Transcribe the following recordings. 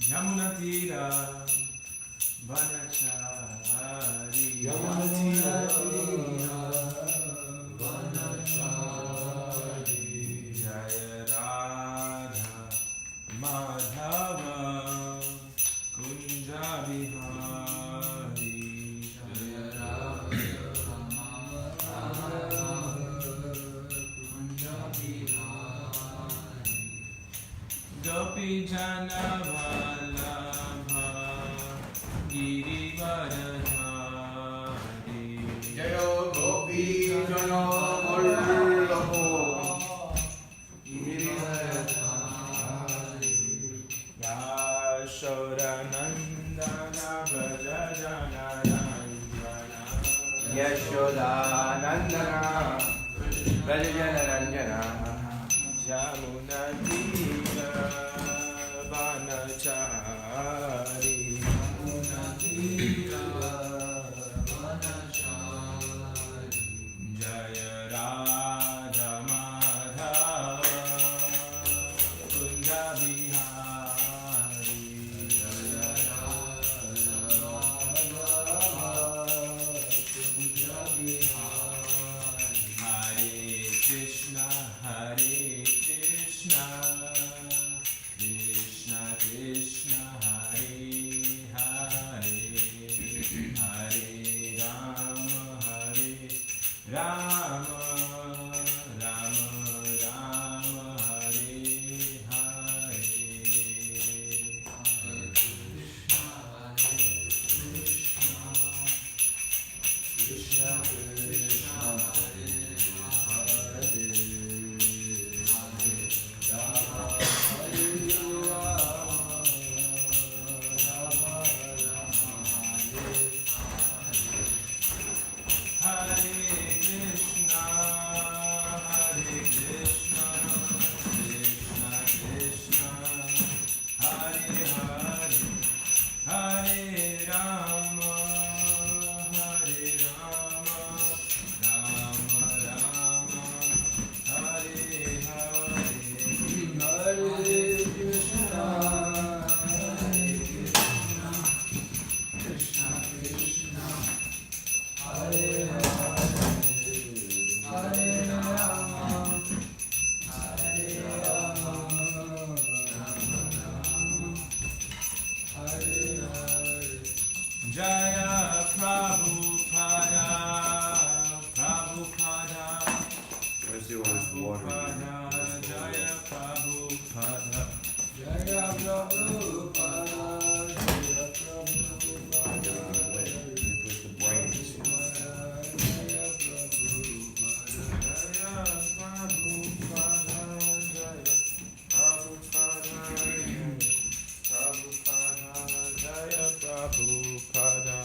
Yamunatira Vanachari Jaya Radha Madhava Kunja Bihari Jaya Radha Madhava Kunja Bihari Gopi Jana Vallabha Girivardhari Jaya Gopi Jana Vallabha Girivardhari Yashodanandana Braja Jana Ranjana Yashodanandana Braja Jana Ranjana Jamunatira Vanachari Jaya Radha Madhava Kunja Bihari Jaya Radha Madhava Kunja Bihari Hare Krishna Krishna Krishna Hare Hare Hare Rama Rama Rama Hare Hare Krishna Krishna Hare Hare Jaya Prabhupada, Prabhupada. Where's the orange water? Jaya Prabhupada, Jaya Prabhupada, Jaya Prabhupada. Let me push the brains. Jaya Prabhupada, Jaya Prabhupada, Jaya Prabhupada, Jaya Prabhupada,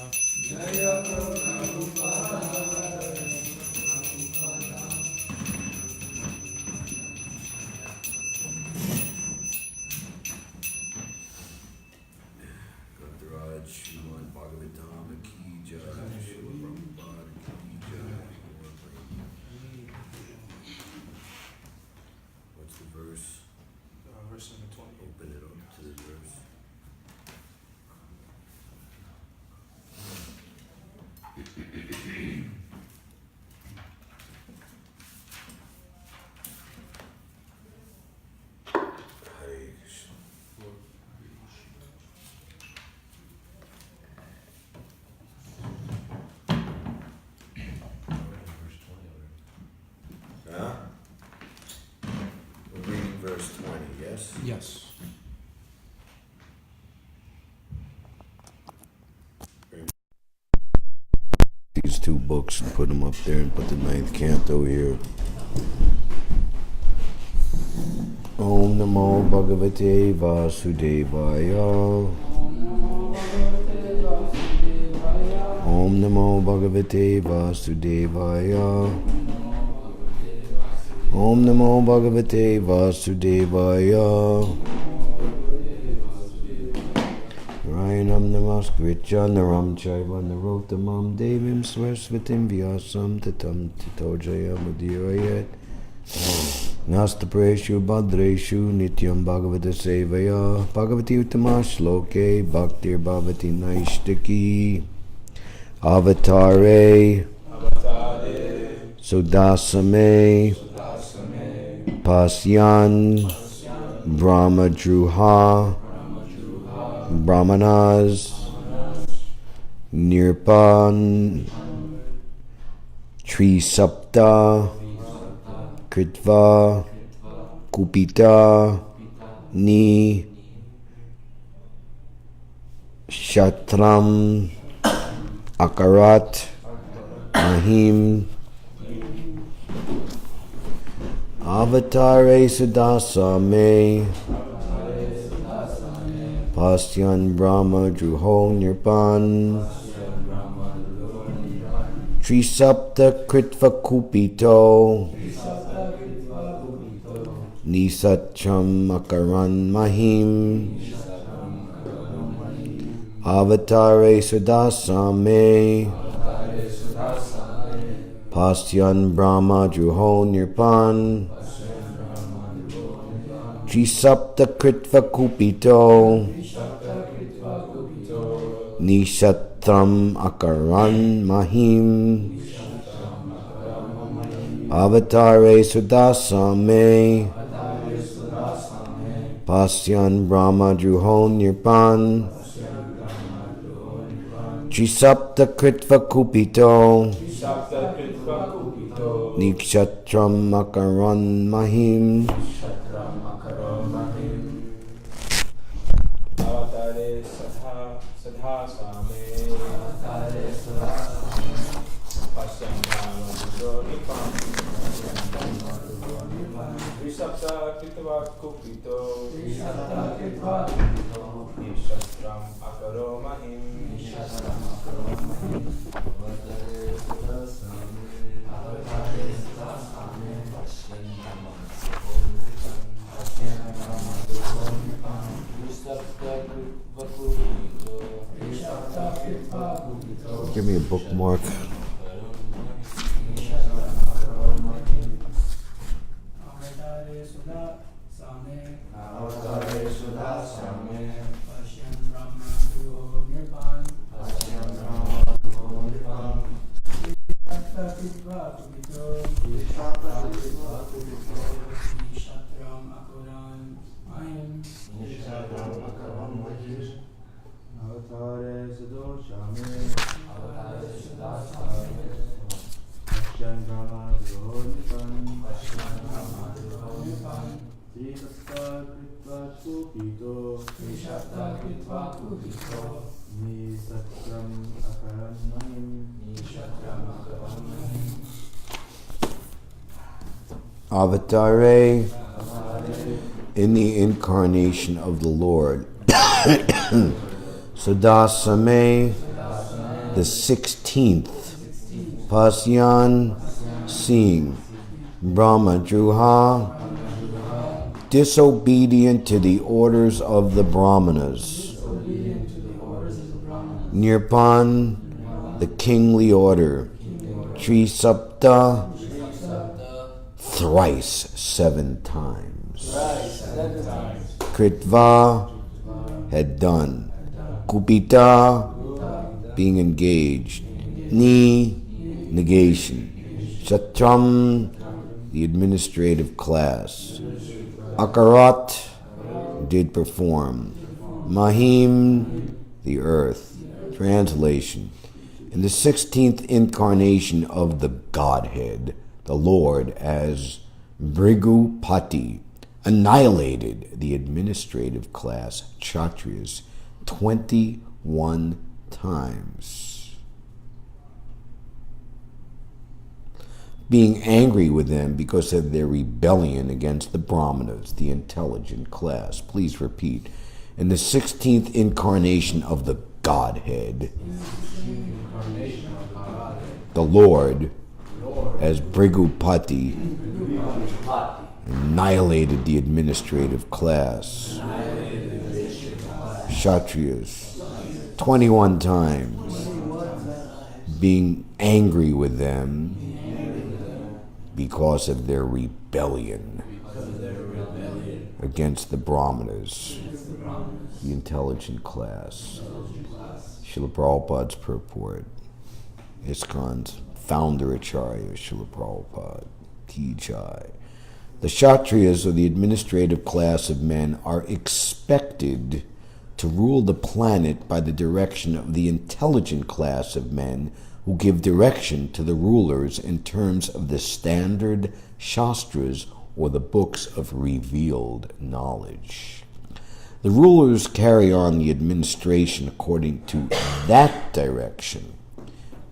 Jaya Prabhupada. Śrīmad-Bhāgavatam ki jai, Śrīmad-Bhāgavatam ki jai. What's the verse? verse number 20. Open it up to the verse. Hare Krishna. Huh? We're reading verse 20, yes? Yes. These two books and put them up there and put the ninth canto here. Om Namo Bhagavate Vasudevaya. Om Namo Bhagavate Vasudevaya. Om Namo Bhagavate Vasudevaya. Rayanam Nama Samskritya naram chaiva narotamam devim swarsvatim vyasam tatam titojaya mudirayat nastapreshu badreshu nityam bhagavata sevaya bhagavati uttama shloke bhaktir bhavati naishtaki avatare sudasame pasyan brahma druha brahmanas nirpan trisapta kritva kupita ni shatram akarat mahim avatare sudasame pasyan brahma druho nirpan trisapta kritva kupito nisatcham akaran mahim avatare sudasame pasyan brahma druho nirpan trisapta kritva kupito nishatram akaran mahim avatare sudasame pasyan brahma druho nirpan trisapta kritva kupito nikshatram akaran mahim Give me a bookmark. Avatare, in the incarnation of the Lord. Sudasame, the 16th. Pasyan, seeing. Brahma Druha, disobedient to the orders of the Brahmanas. Nirpan, the kingly order. Trisapta, thrice 7 times. Kritva, had done. Kupita, being engaged. Ni, negation. Shatram, the administrative class. Akarat, did perform. Mahim, the earth. Translation. In the 16th incarnation of the Godhead, the Lord, as Bhrigupati, annihilated the administrative class, Kshatriyas, 21 times. Being angry with them because of their rebellion against the Brahmanas, the intelligent class. Please repeat. In the 16th incarnation of the Godhead, the Lord, as Bhrigupati, annihilated the administrative class, Kshatriyas, 21 times, being angry with them because of their rebellion against the Brahmanas, the intelligent class. Srila Prabhupada's purport. ISKCON's founder Acharya, Srila Prabhupada, Ki Jai. The Kshatriyas, or the administrative class of men, are expected to rule the planet by the direction of the intelligent class of men who give direction to the rulers in terms of the standard Shastras, or the books of revealed knowledge. The rulers carry on the administration according to that direction.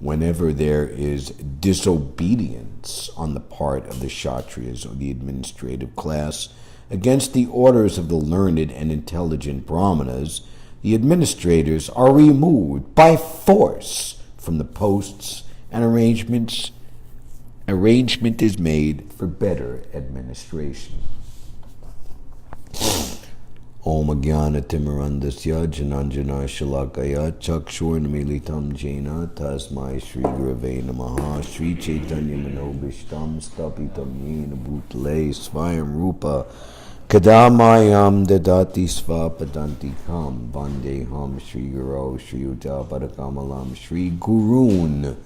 Whenever there is disobedience on the part of the Kshatriyas, or the administrative class, against the orders of the learned and intelligent Brahmanas, the administrators are removed by force from the posts, and arrangement is made for better administration. Om Jnana Timirandasya Jananjana Shalakaya Chakshurnamilitam Jena Tasmai Shri Gurave Namaha Shri Chaitanya Manobishtam Stapitam Yena Bhutale Svayam Rupa Kadamayam Dadati Svapadanti Kam Vandeham Shri Guru Shri Uta Padakamalam Shri Gurun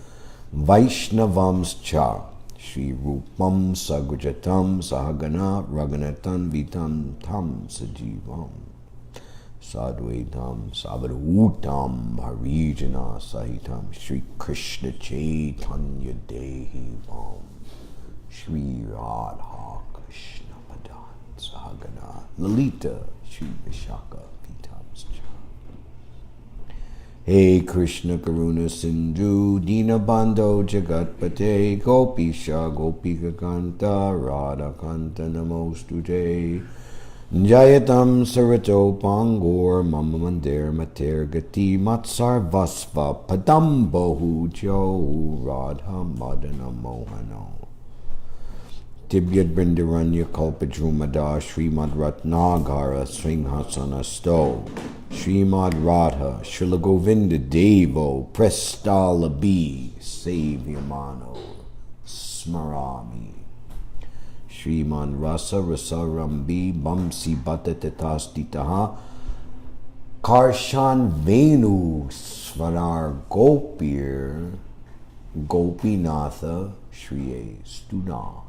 Vaishnavams Cha Shri Rupam Sagujatam Sahagana Raghunatan Vitam Tam Sajivam Sadvaitam Savadhutam Harijana Sahitam Shri Krishna Chaitanya Dehi Vam Shri Radha Krishna Padan Sahagana Lalita Shri Vishaka Vitam Hey Krishna Karuna Sindhu Dinabandho Jagatpate Gopisha Gopika Kanta Radha Kanta Namostute Jayatam Sarato Pangor Mama Mandir Mater Gati Matsar Vasva Padambohu Jo Radha Madana Mohano Tibyad Brindaranya Kalpadrumada Śrīmad-Ratnagara Sringhasana Sto Śrīmad Radha Srila Govinda Devo Prestalabi Savyamano Smarami Śrīman Rasa Rasarambi Bamsi Bhattatatastitaha Karshan Venu Svarar Gopir Gopinatha Shriye Stuna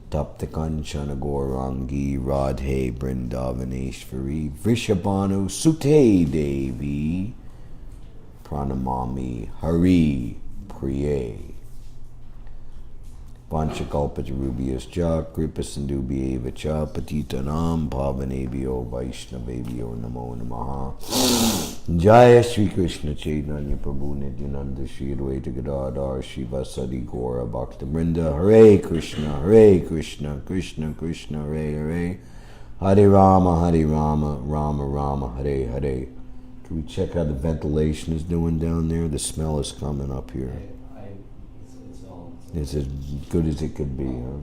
Tapta Kanchana Gaurangi Radhe Brindavaneshvari Vrishabhanu Sute Devi Pranamami Hari Priye Panchakalpatarubhyas cha Kripasindubhyeva cha Patitanam Pavanebhyo Vaishnavebhyo Namo Namaha Jaya Shri Krishna Chaitanya Prabhu Nityananda Shri Advaita Gadadhar Shiva Sadi Gaura Bhakta Vrinda Hare Krishna Krishna Krishna Hare Hare Hare Rama Rama Rama Hare Hare. Can we check how the ventilation is doing down there? The smell is coming up here. It's as good as it could be, huh?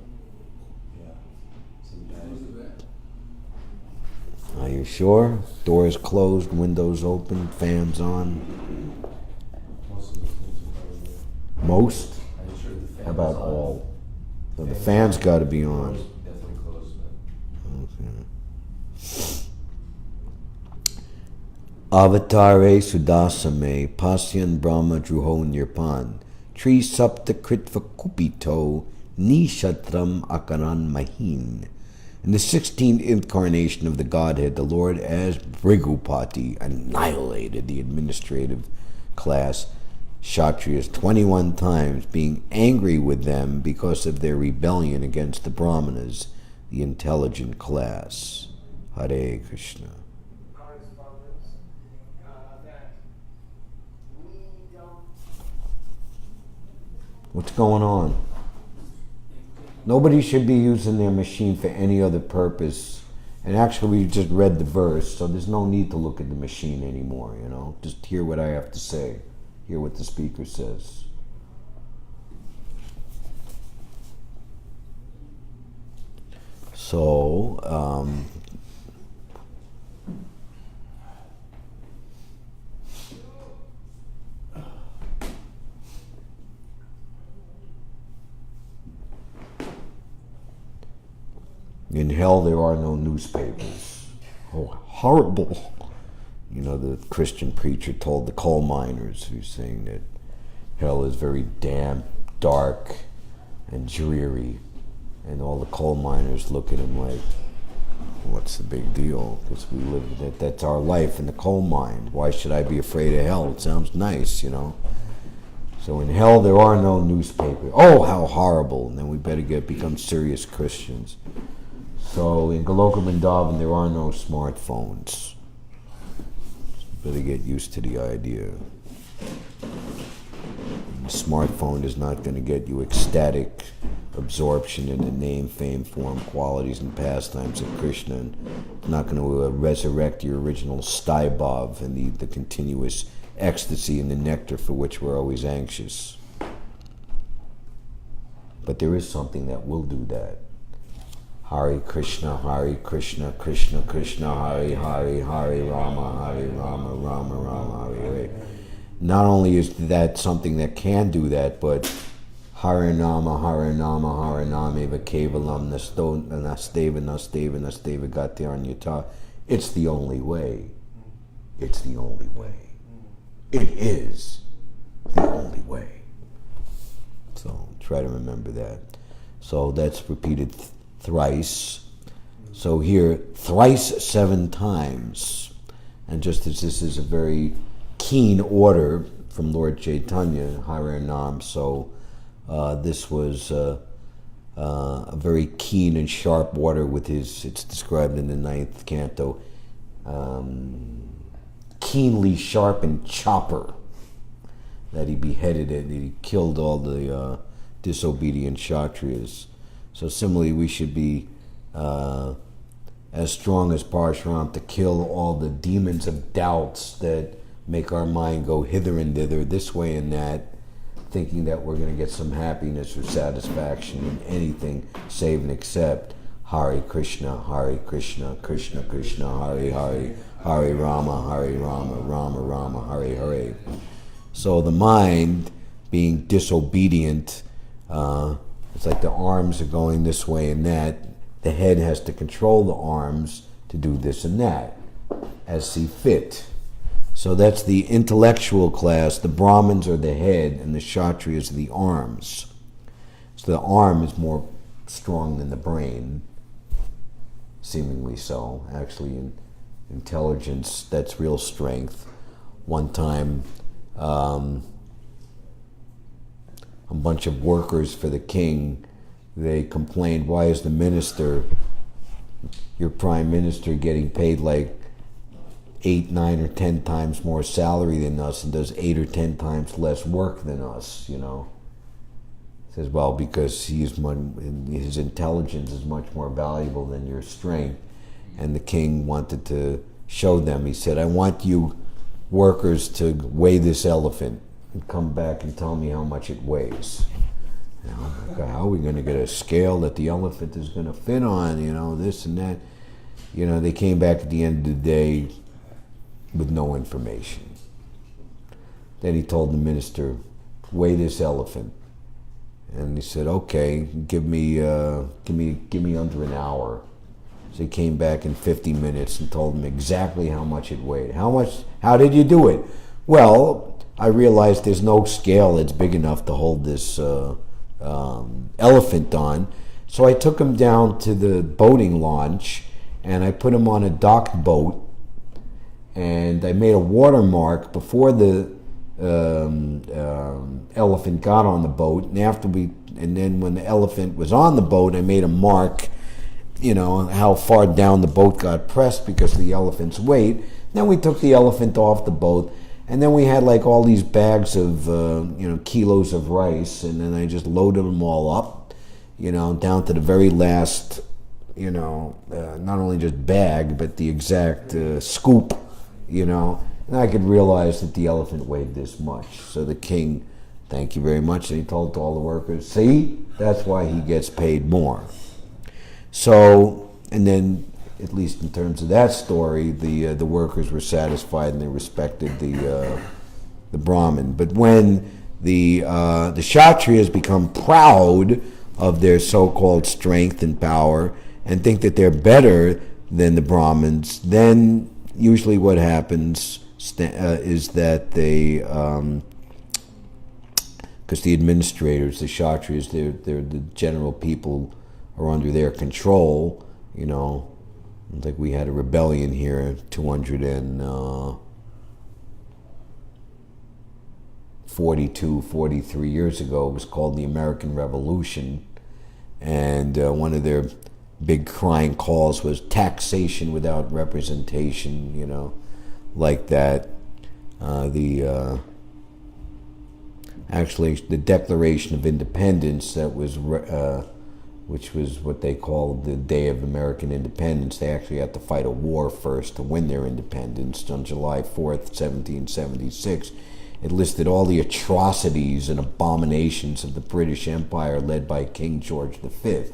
Are you sure? Doors closed, windows open, fans on? Most? How about all? So the fans got to be on. Okay. Avatare Sudasame Pasyan Brahma Druho Nirpan Tri Sapta Kritva Kupito Nishatram Akaran Mahin. In the 16th incarnation of the Godhead, the Lord as Brigupati annihilated the administrative class Kshatriyas 21 times, being angry with them because of their rebellion against the Brahmanas, the intelligent class. Hare Krishna. What's going on? Nobody should be using their machine for any other purpose. And actually, we just read the verse, so there's no need to look at the machine anymore, you know? Just hear what I have to say. Hear what the speaker says. So, In hell there are no newspapers. Oh, horrible. You know, the Christian preacher told the coal miners, who's saying that hell is very damp, dark, and dreary. And all the coal miners look at him like, what's the big deal? Because we live, that's our life in the coal mine. Why should I be afraid of hell? It sounds nice, you know. So in hell there are no newspapers. Oh, how horrible. And then we better become serious Christians. So in Goloka Vrindavan there are no smartphones. Better get used to the idea. The smartphone is not going to get you ecstatic absorption in the name, fame, form, qualities, and pastimes of Krishna. And it's not going to resurrect your original staibhav and the continuous ecstasy and the nectar for which we're always anxious. But there is something that will do that. Hare Krishna, Krishna Krishna, Hare Hare, Hare Rama, Rama Rama, Hare Hare. Not only is that something that can do that, but Harinama Eva Kevalam Nasteva Gatyarnyata. It's the only way. It's the only way. It is the only way. So try to remember that. So that's repeated thrice. So here, thrice 7 times. And just as this is a very keen order from Lord Chaitanya, Harinam, so this was a very keen and sharp order with his, it's described in the 9th canto, keenly sharpened chopper, that he beheaded it, he killed all the disobedient Kshatriyas. So similarly, we should be as strong as Parshuram to kill all the demons of doubts that make our mind go hither and thither, this way and that, thinking that we're going to get some happiness or satisfaction in anything save and except Hare Krishna, Krishna Krishna, Hare Hare, Hare Rama, Rama Rama, Hare Hare. So the mind being disobedient, it's like the arms are going this way and that. The head has to control the arms to do this and that, as see fit. So that's the intellectual class. The Brahmins are the head and the Kshatriyas are the arms. So the arm is more strong than the brain, seemingly so. Actually, in intelligence, that's real strength. One time, a bunch of workers for the king, they complained, why is the minister, your prime minister, getting paid like 8, 9, or 10 times more salary than us and does 8 or 10 times less work than us, you know? Says, well, because his intelligence is much more valuable than your strength. And the king wanted to show them. He said, I want you workers to weigh this elephant and come back and tell me how much it weighs. You know, how are we going to get a scale that the elephant is going to fit on, you know, this and that. You know, they came back at the end of the day with no information. Then he told the minister, weigh this elephant. And he said, okay, give me under an hour. So he came back in 50 minutes and told him exactly how much it weighed. How did you do it? Well, I realized there's no scale that's big enough to hold this elephant on. So I took him down to the boating launch and I put him on a docked boat, and I made a watermark before the elephant got on the boat, and then when the elephant was on the boat, I made a mark, you know, how far down the boat got pressed because of the elephant's weight. Then we took the elephant off the boat, and then we had like all these bags of kilos of rice, and then I just loaded them all up, you know, down to the very last, you know, not only just bag but the exact scoop, you know. And I could realize that the elephant weighed this much. So the king, thank you very much, and he told all the workers, see, that's why he gets paid more. So, and then, at least in terms of that story, the workers were satisfied and they respected the Brahmin. But when the Kshatriyas become proud of their so-called strength and power, and think that they're better than the Brahmins, then usually what happens is that they, because the administrators, the Kshatriyas, they're the general people are under their control, you know. Like we had a rebellion here 43 years ago. It was called the American Revolution. And one of their big crying calls was taxation without representation, you know, like that. Actually, the Declaration of Independence, that was, which was what they called the Day of American Independence. They actually had to fight a war first to win their independence on July 4th, 1776. It listed all the atrocities and abominations of the British Empire led by King George V.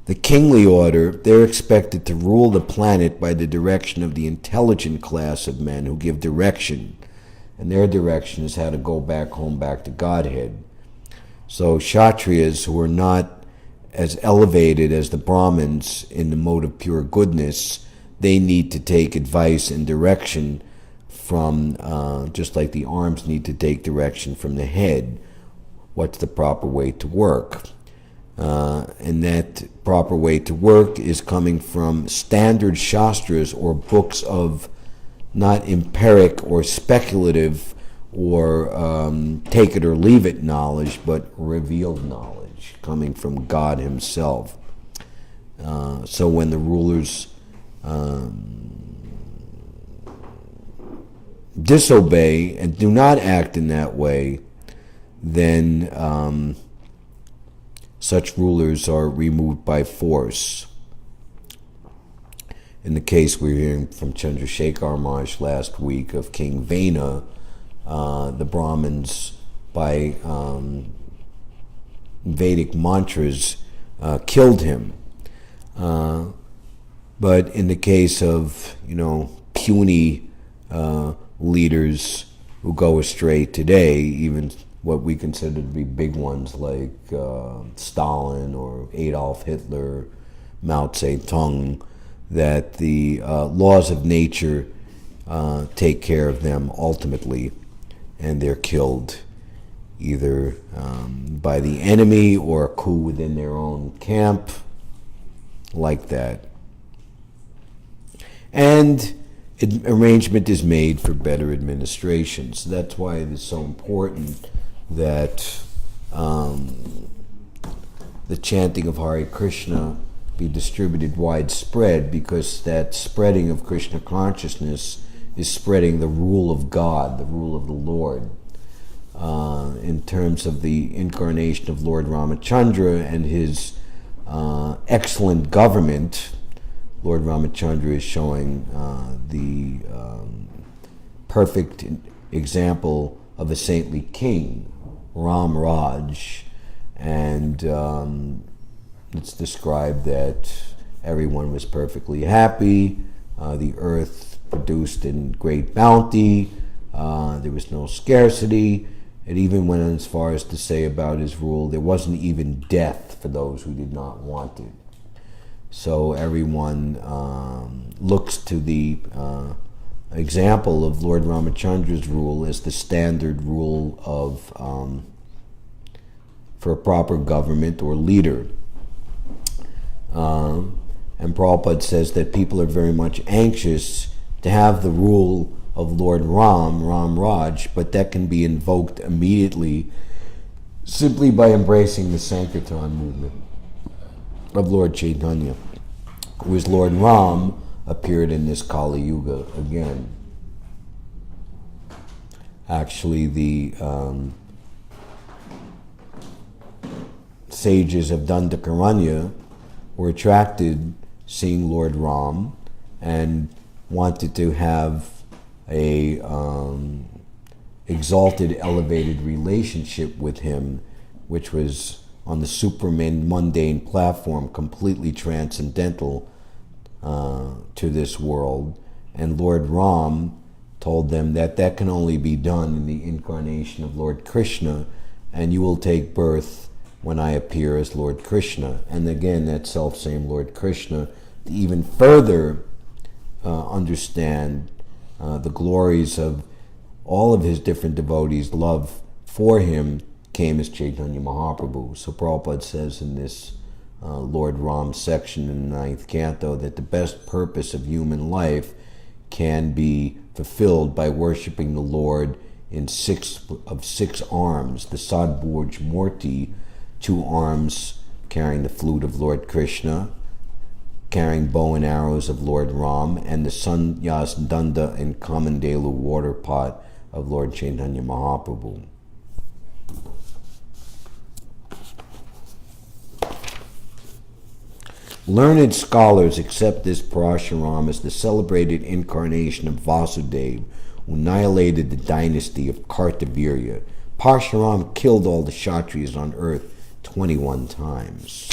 The kingly order, they're expected to rule the planet by the direction of the intelligent class of men who give direction. And their direction is how to go back home, back to Godhead. So Kshatriyas, who are not as elevated as the Brahmins in the mode of pure goodness, they need to take advice and direction from, just like the arms need to take direction from the head. What's the proper way to work? And that proper way to work is coming from standard shastras, or books of not empiric or speculative or take it or leave it knowledge, but revealed knowledge coming from God himself. So when the rulers disobey and do not act in that way, then such rulers are removed by force. In the case we were hearing from Chandrasekhar Maharaj last week of King Vena, the Brahmins, by Vedic mantras, killed him. But in the case of, you know, puny leaders who go astray today, even what we consider to be big ones like Stalin or Adolf Hitler, Mao Zedong, that the laws of nature take care of them ultimately, and they're killed either by the enemy or a coup within their own camp, like that. And arrangement is made for better administration. So that's why it is so important that the chanting of Hare Krishna be distributed widespread, because that spreading of Krishna consciousness is spreading the rule of God, the rule of the Lord. In terms of the incarnation of Lord Ramachandra and his excellent government, Lord Ramachandra is showing the perfect example of a saintly king, Ram Raj, and it's described that everyone was perfectly happy, the earth produced in great bounty, there was no scarcity. It even went as far as to say about his rule, there wasn't even death for those who did not want it. So everyone looks to the example of Lord Ramachandra's rule as the standard rule of for a proper government or leader. And Prabhupada says that people are very much anxious to have the rule of Lord Ram Raj, but that can be invoked immediately simply by embracing the Sankirtan movement of Lord Chaitanya, who as Lord Ram appeared in this Kali Yuga again. Actually, the sages of Dandakaranya were attracted seeing Lord Ram and wanted to have a exalted, elevated relationship with him, which was on the superman mundane platform, completely transcendental to this world, And Lord Ram told them that that can only be done in the incarnation of Lord Krishna, and you will take birth when I appear as Lord Krishna. And again, that self-same Lord Krishna, to even further understand the glories of all of his different devotees' love for him, came as Chaitanya Mahaprabhu. So Prabhupada says in this Lord Ram section in the 9th canto that the best purpose of human life can be fulfilled by worshiping the Lord in six arms, the Sadbhuj Murti, 2 arms carrying the flute of Lord Krishna, carrying bow and arrows of Lord Ram, and the Sanyas Danda and Kamandalu water pot of Lord Chaitanya Mahaprabhu. Learned scholars accept this Parashuram as the celebrated incarnation of Vasudeva, who annihilated the dynasty of Kartavirya. Parashuram killed all the Kshatriyas on earth 21 times.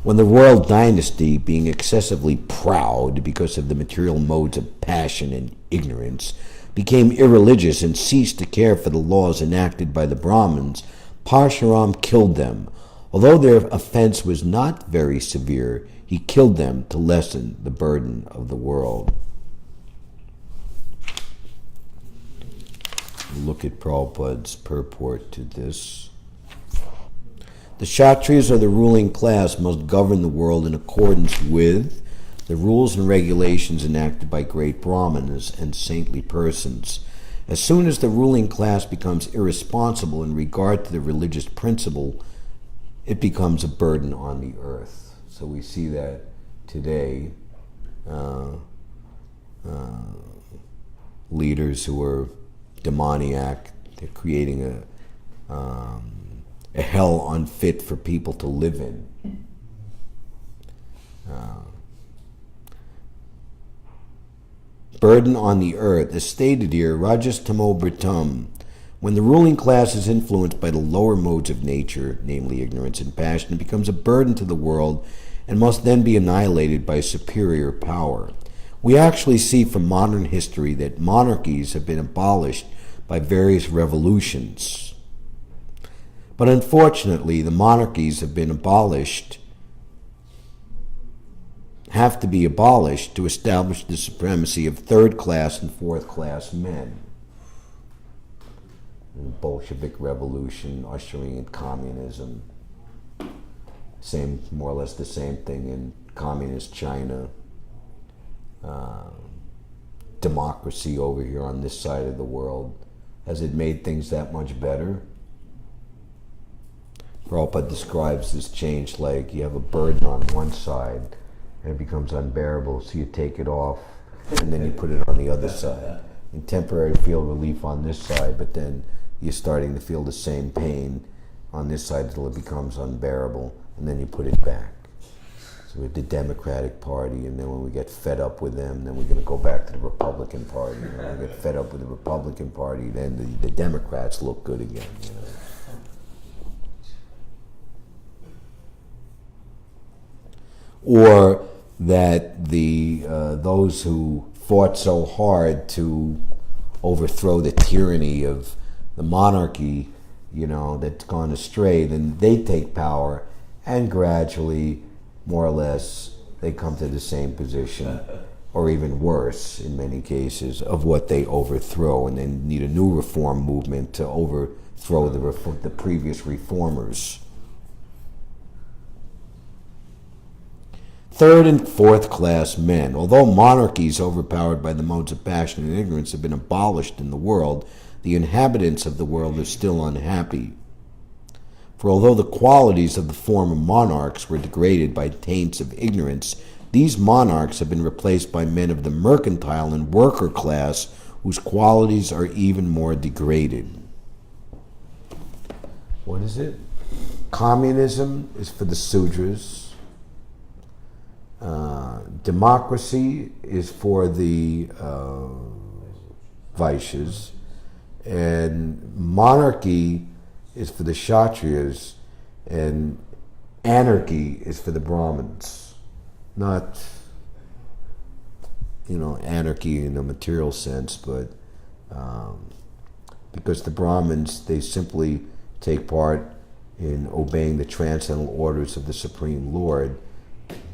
When the royal dynasty, being excessively proud because of the material modes of passion and ignorance, became irreligious and ceased to care for the laws enacted by the Brahmins, Parashuram killed them. Although their offense was not very severe, he killed them to lessen the burden of the world. Look at Prabhupada's purport to this. The Kshatriyas, or the ruling class, must govern the world in accordance with the rules and regulations enacted by great Brahmanas and saintly persons. As soon as the ruling class becomes irresponsible in regard to the religious principle, it becomes a burden on the earth. So we see that today. Leaders who are demoniac, they're creating a hell unfit for people to live in. Burden on the earth, as stated here, Rajastamo Britam. When the ruling class is influenced by the lower modes of nature, namely ignorance and passion, it becomes a burden to the world and must then be annihilated by superior power. We actually see from modern history that monarchies have been abolished by various revolutions. But unfortunately, the monarchies have to be abolished to establish the supremacy of third-class and fourth-class men. The Bolshevik Revolution ushering in communism. More or less the same thing in communist China. Democracy over here on this side of the world. Has it made things that much better? Prabhupada describes this change like you have a burden on one side and it becomes unbearable, so you take it off and then you put it on the other side. And temporary feel relief on this side, but then you're starting to feel the same pain on this side until it becomes unbearable, and then you put it back. So we have the Democratic Party, and then when we get fed up with them, then we're going to go back to the Republican Party. And when we get fed up with the Republican Party, then the Democrats look good again. You know? Or that those who fought so hard to overthrow the tyranny of the monarchy, that's gone astray, then they take power, and gradually, more or less, they come to the same position, or even worse in many cases, of what they overthrow, and then need a new reform movement to overthrow the previous reformers. Third and fourth class men. Although monarchies overpowered by the modes of passion and ignorance have been abolished in the world, the inhabitants of the world are still unhappy. For although the qualities of the former monarchs were degraded by taints of ignorance, these monarchs have been replaced by men of the mercantile and worker class whose qualities are even more degraded. What is it? Communism is for the Sudras. Democracy is for the Vaishyas, and monarchy is for the Kshatriyas, and anarchy is for the Brahmins. Not anarchy in a material sense, but because the Brahmins, they simply take part in obeying the transcendental orders of the Supreme Lord,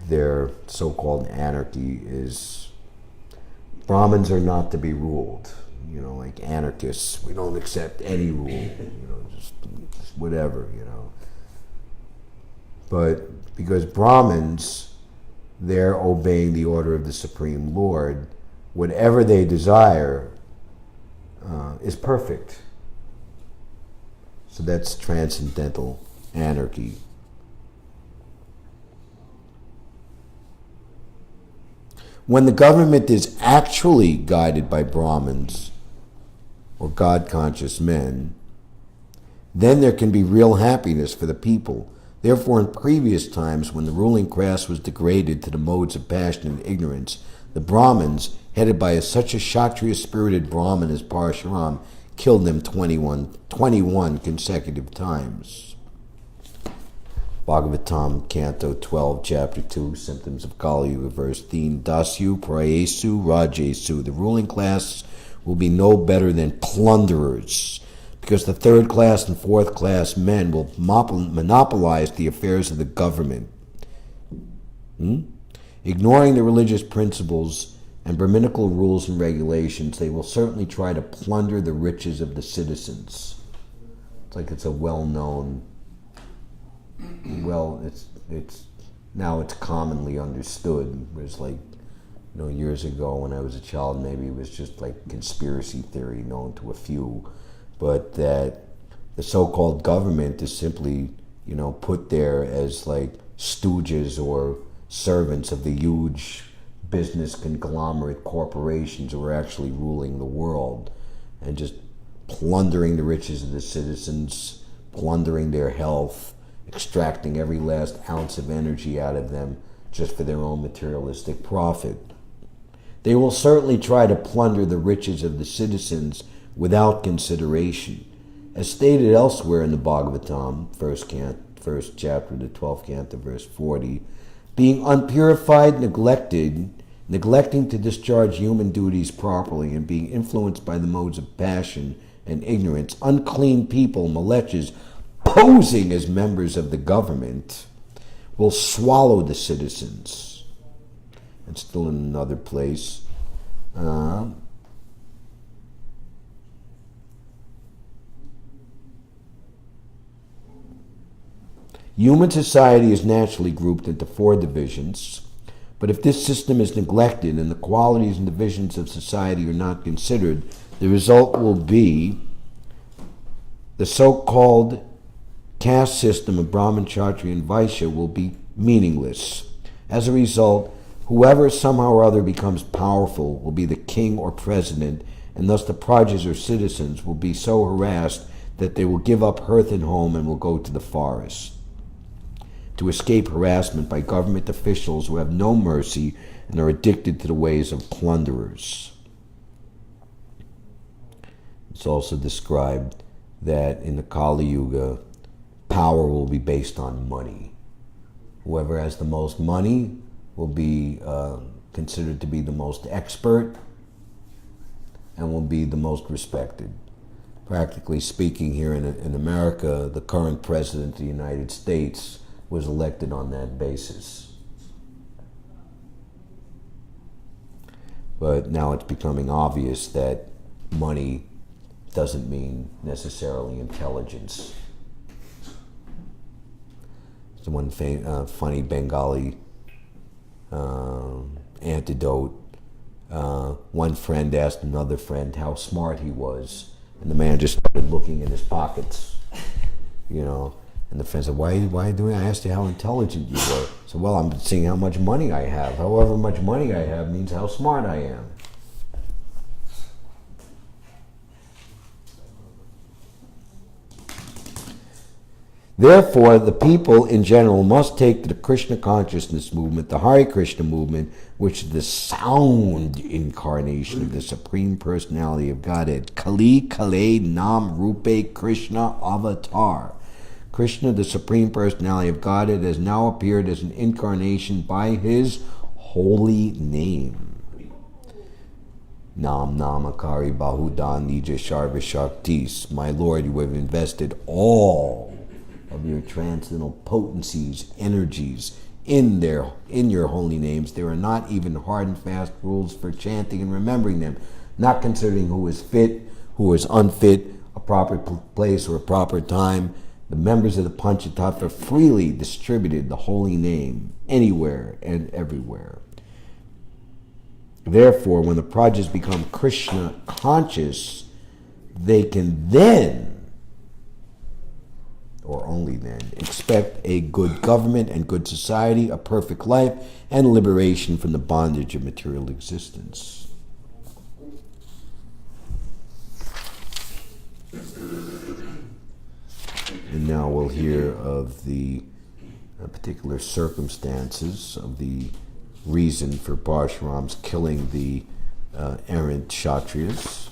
their so-called anarchy is, Brahmins are not to be ruled, like anarchists. We don't accept any rule, just whatever, But because Brahmins, they're obeying the order of the Supreme Lord, whatever they desire is perfect. So that's transcendental anarchy. When the government is actually guided by Brahmins or God-conscious men, then there can be real happiness for the people. Therefore, in previous times, when the ruling class was degraded to the modes of passion and ignorance, the Brahmins, headed by such a Kshatriya-spirited Brahmin as Parashuram, killed them 21 consecutive times. Bhagavatam, Canto 12, Chapter 2, Symptoms of Kali Yuga, verse 13, Dasyu, Prayesu, Rajesu. The ruling class will be no better than plunderers, because the third class and fourth class men will monopolize the affairs of the government. Ignoring the religious principles and Brahminical rules and regulations, they will certainly try to plunder the riches of the citizens. It's like it's a well-known, it's now it's commonly understood. Whereas years ago when I was a child, maybe it was just like conspiracy theory known to a few, but that the so-called government is simply, put there as like stooges or servants of the huge business conglomerate corporations who are actually ruling the world and just plundering the riches of the citizens, plundering their health, extracting every last ounce of energy out of them just for their own materialistic profit. They will certainly try to plunder the riches of the citizens without consideration. As stated elsewhere in the Bhagavatam, first chapter, the 12th canto, verse 40, being unpurified, neglecting to discharge human duties properly, and being influenced by the modes of passion and ignorance, unclean people, malechas, posing as members of the government, will swallow the citizens. And still in another place, human society is naturally grouped into 4 divisions, but if this system is neglected and the qualities and divisions of society are not considered, the result will be the so-called caste system of Brahmin, Kshatriya, and Vaishya will be meaningless. As a result, whoever somehow or other becomes powerful will be the king or president, and thus the prajas or citizens will be so harassed that they will give up hearth and home and will go to the forest to escape harassment by government officials who have no mercy and are addicted to the ways of plunderers. It's also described that in the Kali Yuga, power will be based on money. Whoever has the most money will be considered to be the most expert and will be the most respected. Practically speaking, here in America, the current president of the United States was elected on that basis. But now it's becoming obvious that money doesn't mean necessarily intelligence. It's one funny Bengali anecdote. One friend asked another friend how smart he was, and the man just started looking in his pockets, And the friend said, why are you doing? I asked you how intelligent you were. I said, well, I'm seeing how much money I have. However much money I have means how smart I am. Therefore, the people in general must take to the Krishna consciousness movement, the Hare Krishna movement, which is the sound incarnation of the Supreme Personality of Godhead. Kali Kale Nam Rupe Krishna Avatar. Krishna, the Supreme Personality of Godhead, has now appeared as an incarnation by his holy name. Nam Namakari Bahudan Nija Sharva Shaktis. My Lord, you have invested all of your transcendental potencies, energies in your holy names. There are not even hard and fast rules for chanting and remembering them, not considering who is fit, who is unfit, a proper place or a proper time. The members of the Panchatattva freely distributed the holy name anywhere and everywhere. Therefore, when the Prajas become Krishna conscious, they can then, or only then, expect a good government and good society, a perfect life, and liberation from the bondage of material existence. And now we'll hear of the particular circumstances of the reason for Parshuram's killing the errant Kshatriyas.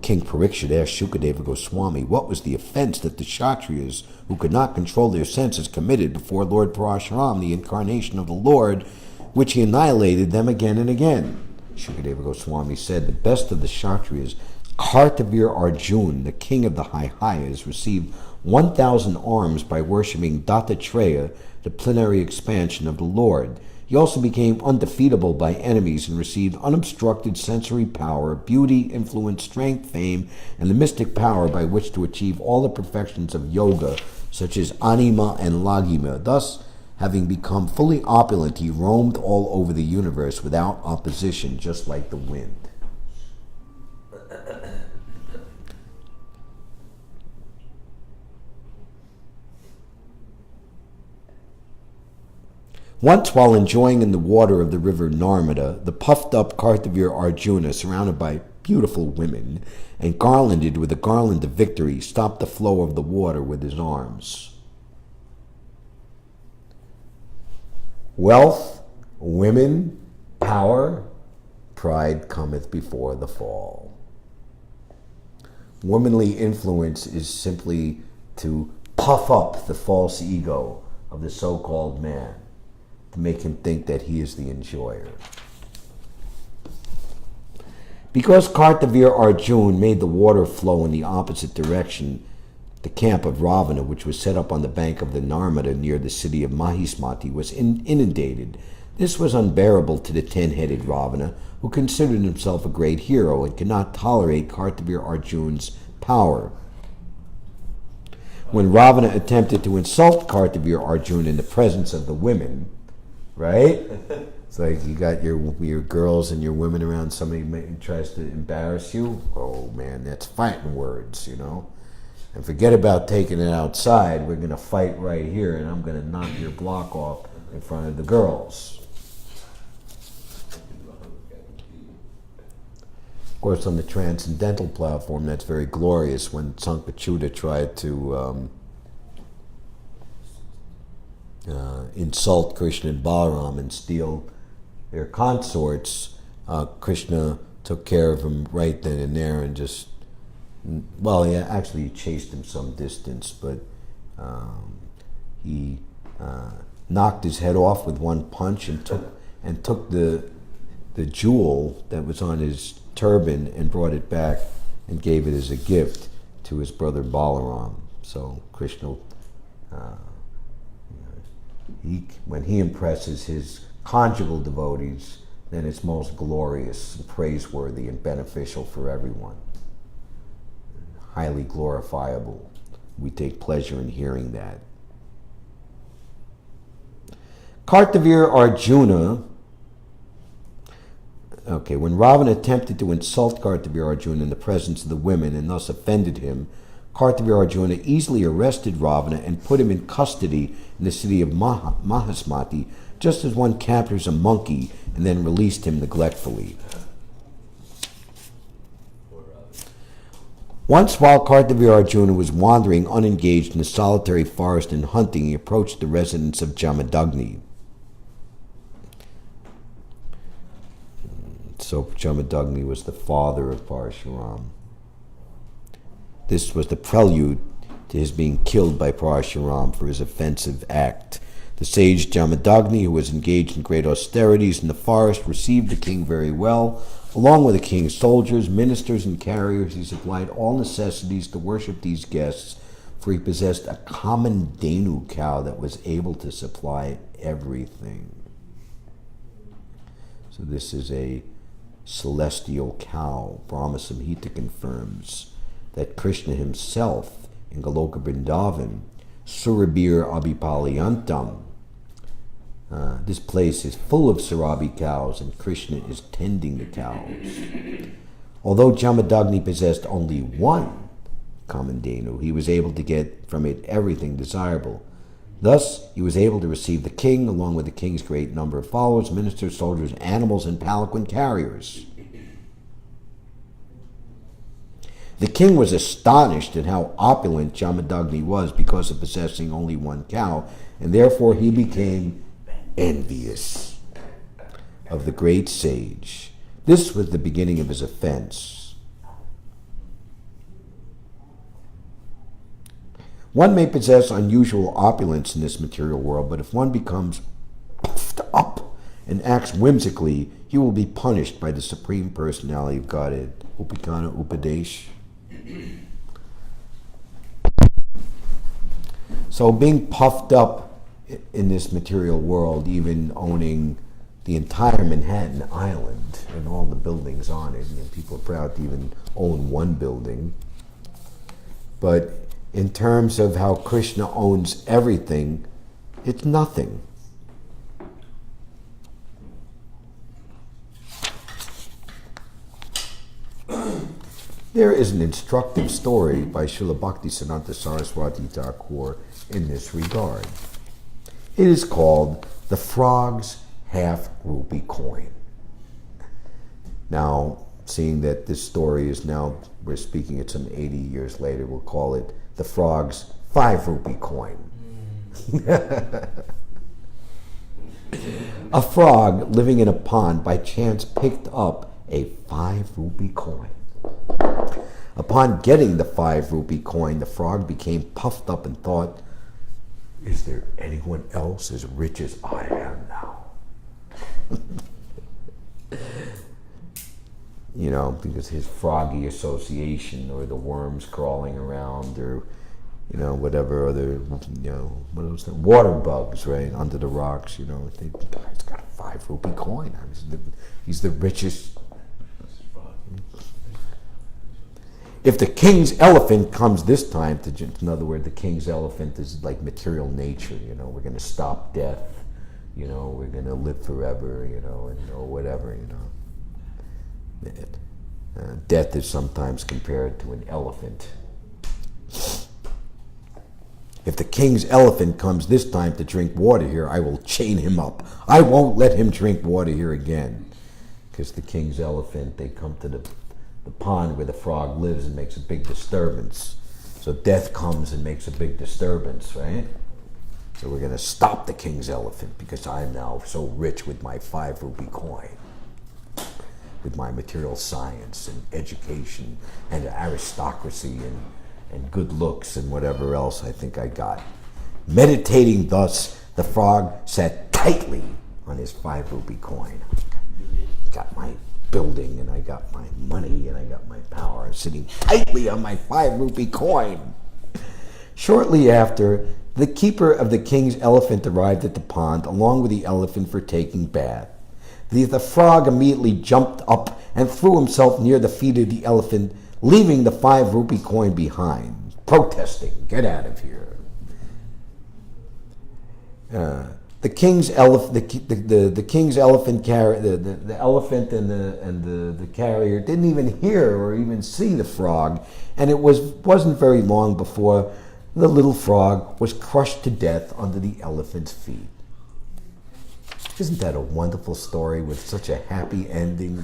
King Parikshit asked Shukadeva Goswami what was the offense that the Kshatriyas, who could not control their senses, committed before Lord Parashuram, the incarnation of the Lord, which he annihilated them again and again. Shukadeva Goswami said, the best of the Kshatriyas, Kartavir Arjun, the king of the Haihayas, received 1,000 arms by worshipping Dattatreya, the plenary expansion of the Lord. He also became undefeatable by enemies and received unobstructed sensory power, beauty, influence, strength, fame, and the mystic power by which to achieve all the perfections of yoga, such as anima and lagima. Thus, having become fully opulent, he roamed all over the universe without opposition, just like the wind. Once, while enjoying in the water of the river Narmada, the puffed-up Kartavir Arjuna, surrounded by beautiful women and garlanded with a garland of victory, stopped the flow of the water with his arms. Wealth, women, power, pride cometh before the fall. Womanly influence is simply to puff up the false ego of the so-called man, to make him think that he is the enjoyer. Because Kartavir Arjun made the water flow in the opposite direction, the camp of Ravana, which was set up on the bank of the Narmada near the city of Mahismati, was inundated. This was unbearable to the 10-headed Ravana, who considered himself a great hero and could not tolerate Kartavir Arjun's power. When Ravana attempted to insult Kartavir Arjun in the presence of the women, right? It's like you got your girls and your women around, somebody tries to embarrass you. Oh man, that's fighting words, you know? And forget about taking it outside. We're going to fight right here, and I'm going to knock your block off in front of the girls. Of course, on the transcendental platform, that's very glorious. When Sankhachuta tried to insult Krishna and Balaram and steal their consorts, Krishna took care of him right then and there and just, well, he actually chased him some distance, but he knocked his head off with one punch and took the jewel that was on his turban and brought it back and gave it as a gift to his brother Balaram. So Krishna, when he impresses his conjugal devotees, then it's most glorious and praiseworthy and beneficial for everyone. Highly glorifiable. We take pleasure in hearing that. Kartavir Arjuna, when Ravana attempted to insult Kartavir Arjuna in the presence of the women and thus offended him, Kartavir Arjuna easily arrested Ravana and put him in custody in the city of Mahismati, just as one captures a monkey and then released him neglectfully. Once, while Kartavir Arjuna was wandering unengaged in the solitary forest and hunting, he approached the residence of Jamadagni. So Jamadagni was the father of Parashuram. This was the prelude to his being killed by Parashuram for his offensive act. The sage Jamadagni, who was engaged in great austerities in the forest, received the king very well. Along with the king's soldiers, ministers, and carriers, he supplied all necessities to worship these guests, for he possessed a common Danu cow that was able to supply everything. So this is a celestial cow. Brahma Samhita confirms that Krishna himself in Goloka Vrindavan, Surabir Abhipalyantam, this place is full of Sarabi cows, and Krishna is tending the cows. Although Jamadagni possessed only one common Danu, he was able to get from it everything desirable. Thus, he was able to receive the king, along with the king's great number of followers, ministers, soldiers, animals, and palanquin carriers. The king was astonished at how opulent Jamadagni was because of possessing only one cow, and therefore he became envious of the great sage. This was the beginning of his offense. One may possess unusual opulence in this material world, but if one becomes puffed up and acts whimsically, he will be punished by the Supreme Personality of Godhead. Upikana Upadesh. So being puffed up in this material world, even owning the entire Manhattan Island and all the buildings on it, and people are proud to even own one building. But in terms of how Krishna owns everything, it's nothing. There is an instructive story by Srila Bhaktisiddhanta Saraswati Thakur in this regard. It is called The Frog's Half-Rupee Coin. Now, seeing that this story is now, we're speaking it some 80 years later, we'll call it The Frog's 5-rupee Coin. A frog living in a pond by chance picked up a 5-rupee coin. Upon getting the 5-rupee coin, the frog became puffed up and thought, is there anyone else as rich as I am now? You know, because his froggy association, or the worms crawling around, or, you know, whatever other, you know, what are those things? Water bugs, right, under the rocks, you know. He's got a 5-rupee coin. He's the richest. If the king's elephant comes this time, in other words, the king's elephant is like material nature, you know, we're going to stop death, you know, we're going to live forever, you know, and or whatever, you know. Death is sometimes compared to an elephant. If the king's elephant comes this time to drink water here, I will chain him up. I won't let him drink water here again. Because the king's elephant, they come to the pond where the frog lives and makes a big disturbance. So death comes and makes a big disturbance, right? So we're going to stop the king's elephant because I'm now so rich with my 5-rupee coin, with my material science and education and aristocracy and good looks and whatever else I think I got. Meditating thus, the frog sat tightly on his 5-rupee coin. Got my building, and I got my money, and I got my power. I'm sitting tightly on my 5-rupee coin. Shortly after, the keeper of the king's elephant arrived at the pond, along with the elephant for taking bath. The frog immediately jumped up and threw himself near the feet of the elephant, leaving the 5-rupee coin behind, protesting, "Get out of here." The king's elephant, the king's elephant carrier, the elephant and the carrier didn't even hear or even see the frog, and it wasn't very long before the little frog was crushed to death under the elephant's feet. Isn't that a wonderful story with such a happy ending?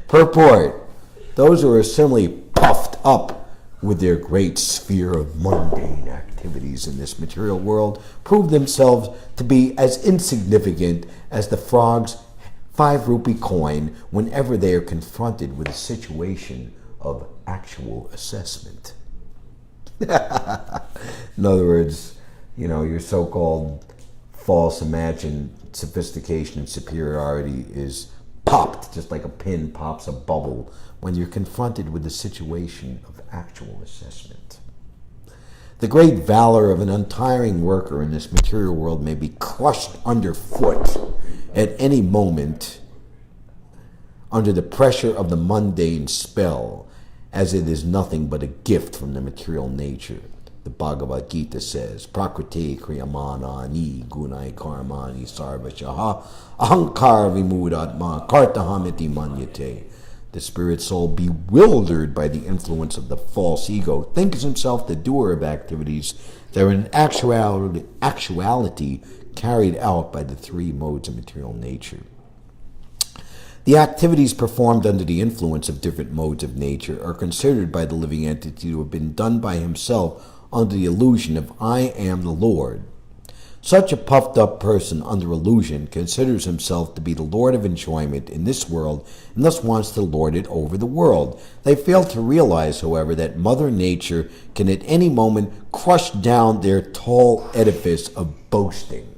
Purport: those who are similarly puffed up with their great sphere of mundane activities in this material world prove themselves to be as insignificant as the frog's 5-rupee coin whenever they are confronted with a situation of actual assessment. In other words, your so-called false imagined sophistication and superiority is popped, just like a pin pops a bubble, when you're confronted with the situation of actual assessment. The great valor of an untiring worker in this material world may be crushed underfoot at any moment under the pressure of the mundane spell, as it is nothing but a gift from the material nature. The Bhagavad Gita says, Prakriti kriyamanani gunai karmani sarvashaha ahankar vimudatma kartahamiti manyate. The spirit soul, bewildered by the influence of the false ego, thinks himself the doer of activities that are in actuality carried out by the three modes of material nature. The activities performed under the influence of different modes of nature are considered by the living entity to have been done by himself under the illusion of I am the Lord. Such a puffed up person under illusion considers himself to be the Lord of enjoyment in this world and thus wants to lord it over the world. They fail to realize, however, that Mother Nature can at any moment crush down their tall edifice of boasting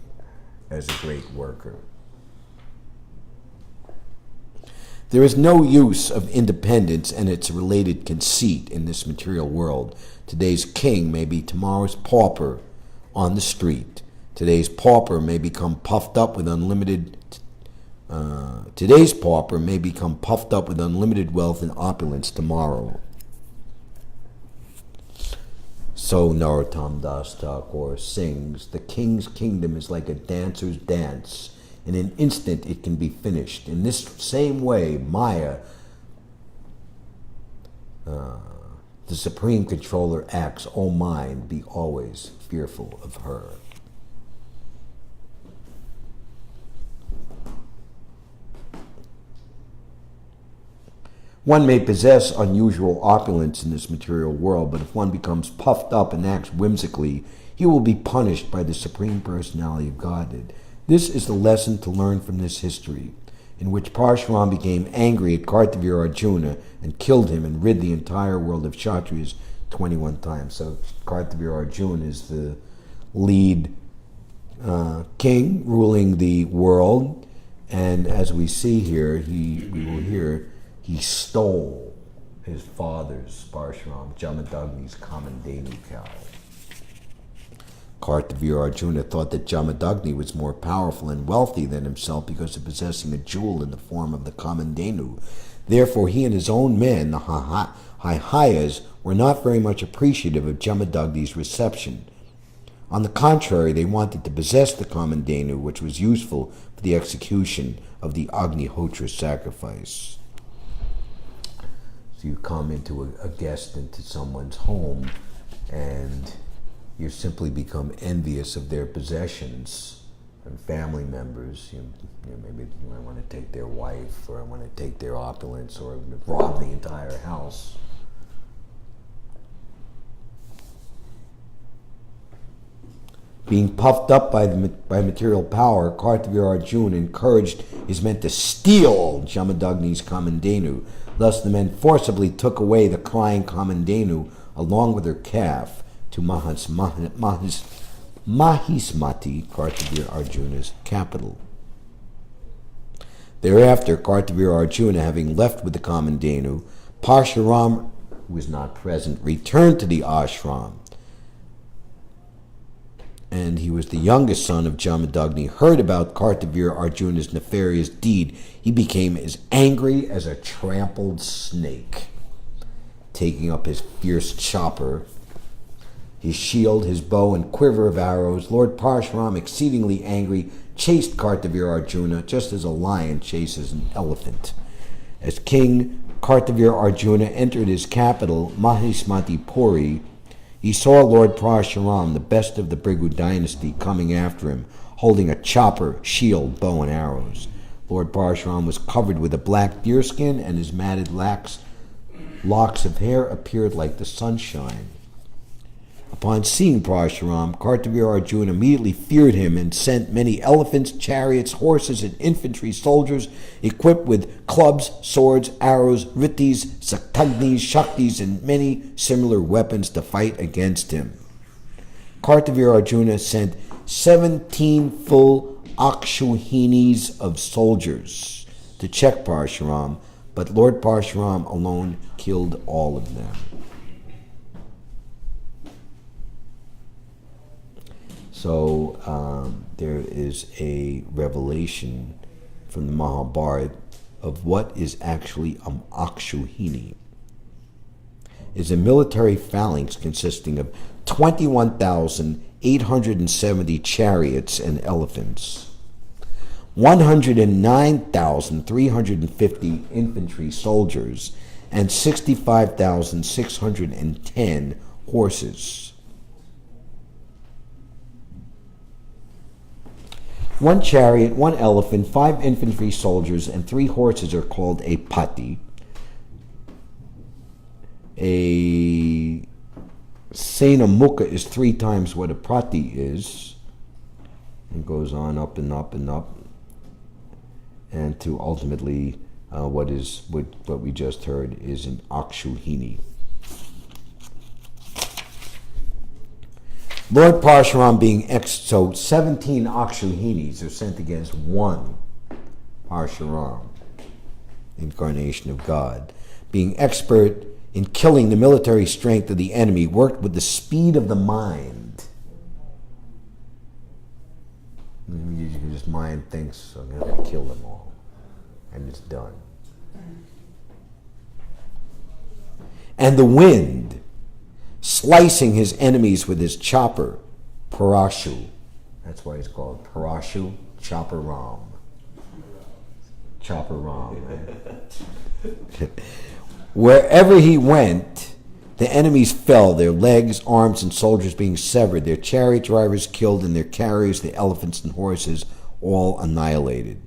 as a great worker. There is no use of independence and its related conceit in this material world. Today's king may be tomorrow's pauper on the street. Today's pauper may become puffed up with unlimited wealth and opulence tomorrow. So Narottam Das Thakur sings, the king's kingdom is like a dancer's dance. In an instant it can be finished. In this same way, Maya, the supreme controller, acts. O mind, be always fearful of her. One may possess unusual opulence in this material world, but if one becomes puffed up and acts whimsically, he will be punished by the Supreme Personality of Godhead. This is the lesson to learn from this history, in which Parshuram became angry at Kartavya Arjuna and killed him and rid the entire world of Kshatriyas 21 times. So Kartavya Arjuna is the lead king ruling the world, and as we see here, we will hear, he stole his father's, Parshuram, Jamadagni's Kamandenu cow. Kartavya Arjuna thought that Jamadagni was more powerful and wealthy than himself because of possessing a jewel in the form of the Kamandenu. Therefore, he and his own men, the Haihayas, were not very much appreciative of Jamadagni's reception. On the contrary, they wanted to possess the Kamandenu, which was useful for the execution of the Agnihotra sacrifice. So you come into a guest into someone's home, and you simply become envious of their possessions and family members. Maybe I want to take their wife, or I want to take their opulence, or rob the entire house. Being puffed up by material power, Kartavya Arjuna encouraged his men to steal Jamadagni's Kamandenu. Thus the men forcibly took away the crying Kamandenu along with her calf to Mahismati, Kartavya Arjuna's capital. Thereafter, Kartavya Arjuna, having left with the Kamandenu, Parshuram, who was not present, returned to the ashram. And he was the youngest son of Jamadagni, heard about Kartavya Arjuna's nefarious deed. He became as angry as a trampled snake. Taking up his fierce chopper, his shield, his bow, and quiver of arrows, Lord Parshuram, exceedingly angry, chased Kartavya Arjuna just as a lion chases an elephant. As King Kartavya Arjuna entered his capital, Mahismati Puri, he saw Lord Parshuram, the best of the Bhrigu dynasty, coming after him, holding a chopper, shield, bow, and arrows. Lord Parshuram was covered with a black deerskin, and his matted locks of hair appeared like the sunshine. Upon seeing Parshuram, Kartavya Arjuna immediately feared him and sent many elephants, chariots, horses, and infantry soldiers equipped with clubs, swords, arrows, ritis, saktagnis, shaktis, and many similar weapons to fight against him. Kartavir Arjuna sent 17 full Akshuhinis of soldiers to check Parshuram, but Lord Parshuram alone killed all of them. So there is a revelation from the Mahabharata of what is actually an Akshuhini. Is a military phalanx consisting of 21,870 chariots and elephants, 109,350 infantry soldiers, and 65,610 horses. One chariot, one elephant, 5 infantry soldiers, and 3 horses are called a pati. A Senamukha is 3 times what a prati is. It goes on up and up and up, and to ultimately what we just heard is an Akshuhini. Lord Parshuram being so 17 Akshuhinis are sent against one Parshuram, incarnation of God, being expert in killing the military strength of the enemy, worked with the speed of the mind. His mind thinks, I'm going to kill them all, and it's done. And the wind, slicing his enemies with his chopper, Parashu. That's why he's called Parashu Chopper Ram. Chopper Ram. Wherever he went, the enemies fell, their legs, arms, and soldiers being severed, their chariot drivers killed, and their carriers, the elephants and horses, all annihilated.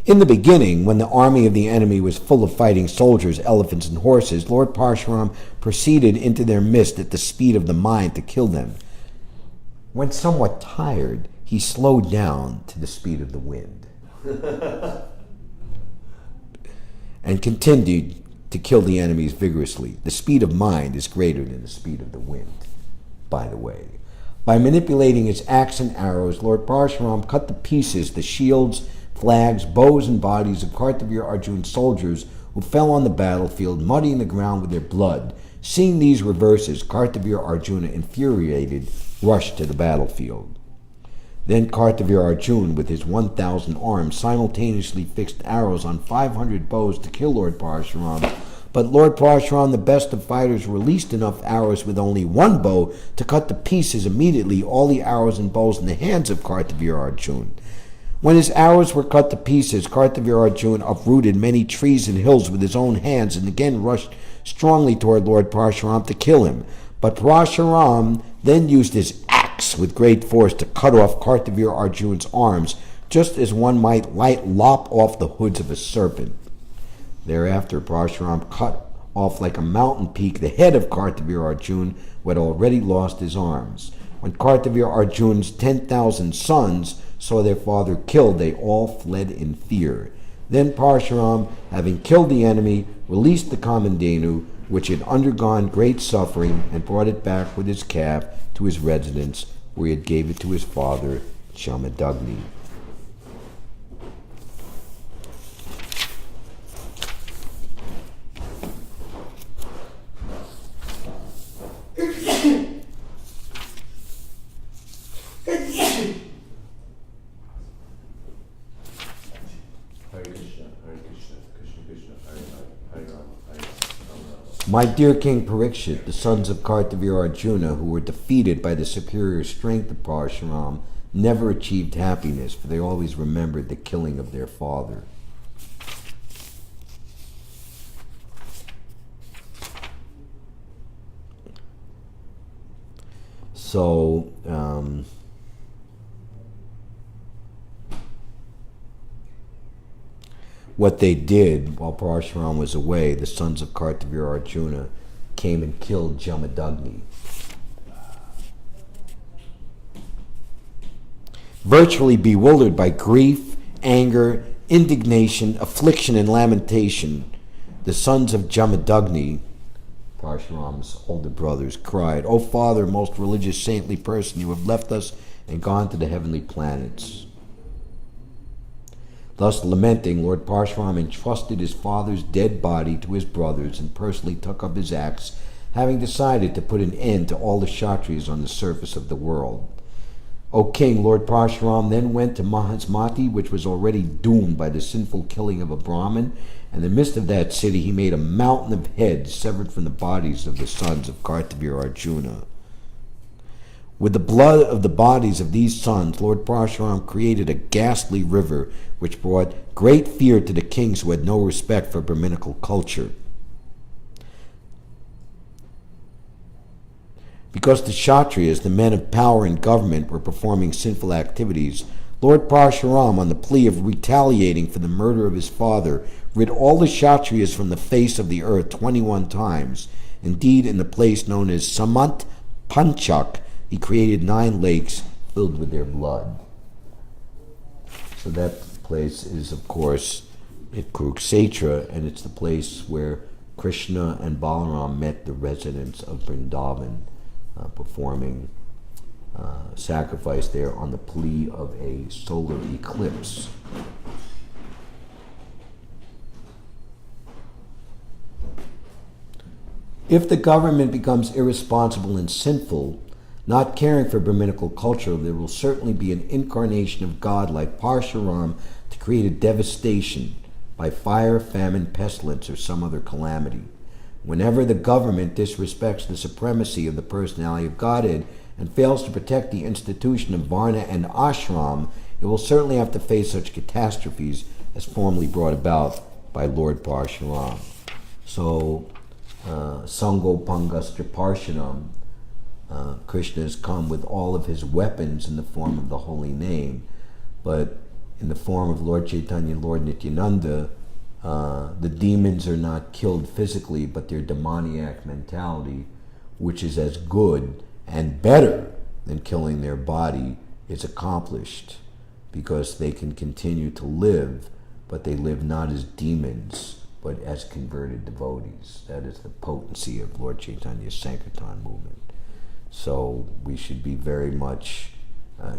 In the beginning, when the army of the enemy was full of fighting soldiers, elephants, and horses, Lord Parshuram proceeded into their midst at the speed of the mind to kill them. When somewhat tired, he slowed down to the speed of the wind. And continued to kill the enemies vigorously. The speed of mind is greater than the speed of the wind, by the way. By manipulating his axe and arrows, Lord Parshuram cut to pieces the shields, flags, bows, and bodies of Kartavir Arjun's soldiers who fell on the battlefield, muddying the ground with their blood. Seeing these reverses, Kartavir Arjuna, infuriated, rushed to the battlefield. Then Kartavir Arjuna, with his 1,000 arms, simultaneously fixed arrows on 500 bows to kill Lord Parshuram. But Lord Parshuram, the best of fighters, released enough arrows with only one bow to cut to pieces immediately all the arrows and bows in the hands of Kartavir Arjuna. When his arrows were cut to pieces, Kartavir Arjuna uprooted many trees and hills with his own hands and again rushed strongly toward Lord Parshuram to kill him. But Parshuram then used his axe with great force to cut off Kartavir Arjuna's arms, just as one might lop off the hoods of a serpent. Thereafter, Parshuram cut off like a mountain peak the head of Kartavir Arjuna, who had already lost his arms. When Kartavir Arjuna's 10,000 sons saw their father killed, they all fled in fear. Then Parshuram, having killed the enemy, released the Kamandenu, which had undergone great suffering, and brought it back with his calf to his residence, where he had gave it to his father, Jamadagni. My dear King Parikshit, the sons of Kartavir Arjuna, who were defeated by the superior strength of Parshuram, never achieved happiness, for they always remembered the killing of their father. So, what they did while Parshuram was away, the sons of Kartavir Arjuna came and killed Jamadagni. Virtually bewildered by grief, anger, indignation, affliction, and lamentation, the sons of Jamadagni Parshuram's older brothers, cried, "O Father, most religious, saintly person, you have left us and gone to the heavenly planets." Thus lamenting, Lord Parshuram entrusted his father's dead body to his brothers and personally took up his axe, having decided to put an end to all the Kshatriyas on the surface of the world. O king, Lord Parshuram then went to Mahasmati, which was already doomed by the sinful killing of a Brahmin, and in the midst of that city he made a mountain of heads severed from the bodies of the sons of Kartavir Arjuna. With the blood of the bodies of these sons, Lord Parshuram created a ghastly river which brought great fear to the kings who had no respect for Brahminical culture. Because the Kshatriyas, the men of power and government, were performing sinful activities, Lord Parshuram, on the plea of retaliating for the murder of his father, rid all the Kshatriyas from the face of the earth 21 times. Indeed, in the place known as Samant Panchak, he created 9 lakes filled with their blood. So that place is, of course, at Kurukshetra, and it's the place where Krishna and Balaram met the residents of Vrindavan, performing sacrifice there on the plea of a solar eclipse. If the government becomes irresponsible and sinful, not caring for Brahminical culture, there will certainly be an incarnation of God like Parshuram to create a devastation by fire, famine, pestilence, or some other calamity. Whenever the government disrespects the supremacy of the personality of Godhead and fails to protect the institution of Varna and Ashram, it will certainly have to face such catastrophes as formerly brought about by Lord Parshuram. So, Sango Pangastra Parshanam, Krishna has come with all of his weapons in the form of the holy name, but in the form of Lord Chaitanya and Lord Nityananda, the demons are not killed physically, but their demoniac mentality, which is as good and better than killing their body, is accomplished because they can continue to live, but they live not as demons, but as converted devotees. That is the potency of Lord Chaitanya's Sankirtan movement. So we should be very much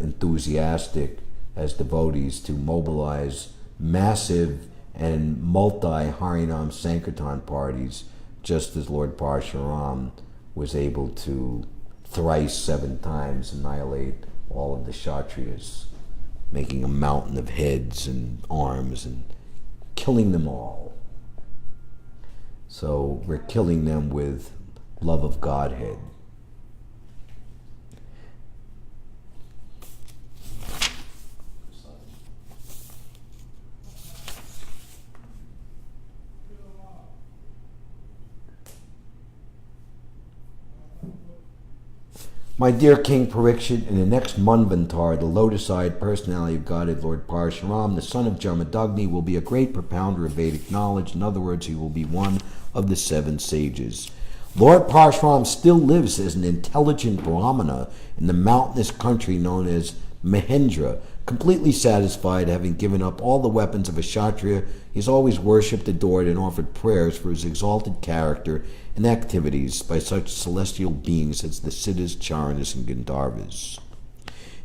enthusiastic as devotees to mobilize massive and multi-Harinam Sankirtan parties, just as Lord Parshuram was able to thrice 7 times annihilate all of the Kshatriyas, making a mountain of heads and arms and killing them all. So we're killing them with love of Godhead. My dear King Parikshit, in the next Manvantar, the lotus-eyed personality of Godhead, Lord Parshuram, the son of Jamadagni, will be a great propounder of Vedic knowledge. In other words, he will be one of the 7 sages. Lord Parshuram still lives as an intelligent Brahmana in the mountainous country known as Mahendra. Completely satisfied, having given up all the weapons of a Kshatriya, he is always worshipped, adored, and offered prayers for his exalted character and activities by such celestial beings as the Siddhas, Charanas, and Gandharvas.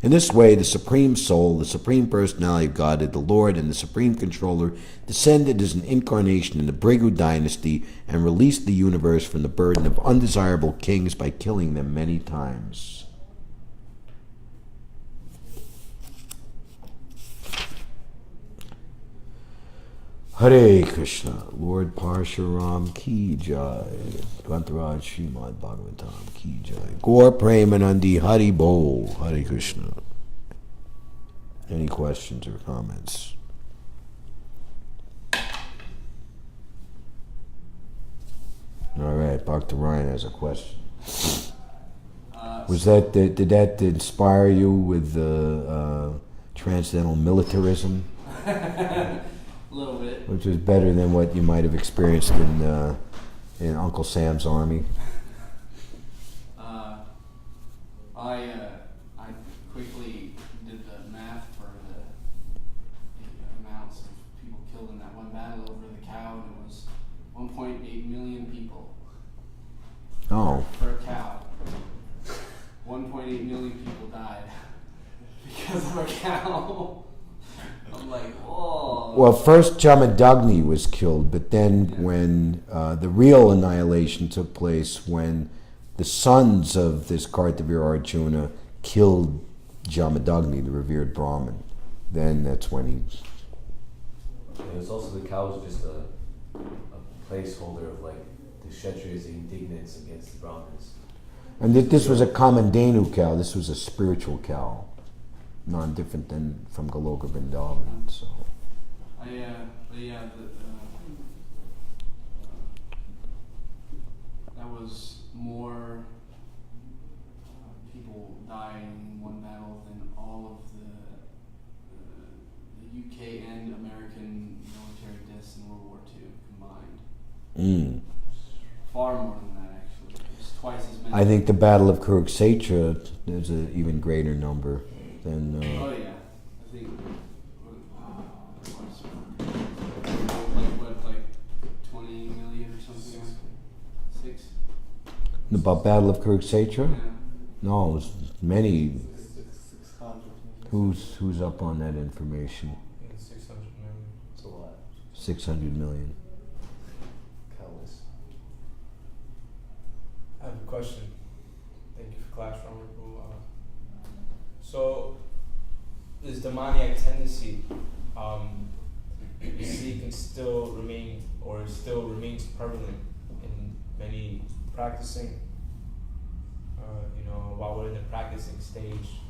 In this way, the Supreme Soul, the Supreme Personality of Godhead, the Lord, and the Supreme Controller descended as an incarnation in the Bhrigu dynasty and released the universe from the burden of undesirable kings by killing them many times. Hare Krishna, Lord Parshuram ki jai, Grantaraj Śrīmad-Bhāgavatam ki jai, Gaur Premanandi Hari Bol, Hare Krishna. Any questions or comments? All right, Bhakta Ryan has a question. Did that inspire you with transcendental militarism? A little bit. Which is better than what you might have experienced in Uncle Sam's army. I quickly did the math for the amounts of people killed in that one battle over the cow, and it was 1.8 million people. Well, first Jamadagni was killed, but then when the real annihilation took place, when the sons of this Kartavir Arjuna killed Jamadagni, the revered Brahmin, then that's when he... And it's also the cow was just a placeholder of like the Kshatriyas' indignance against the Brahmins. And this was a Kamandenu cow, this was a spiritual cow, non-different than from Goloka Vrindavan, so... That was more people dying in one battle than all of the UK and American military deaths in World War II combined. Far more than that, actually. It's twice as many. I think the Battle of Kurukshetra, there's an even greater number than... Oh yeah, I think... like 20 million or something? 6? The Battle of Kurukshetra? Yeah. No, it was many. 600. Who's up on that information? 600 million. It's a lot. 600 million. Countless. I have a question. Thank you for class, Rama Prabhu. So, this demoniac tendency, you see, can still remain, or still remains prevalent in many practicing, while we're in the practicing stage.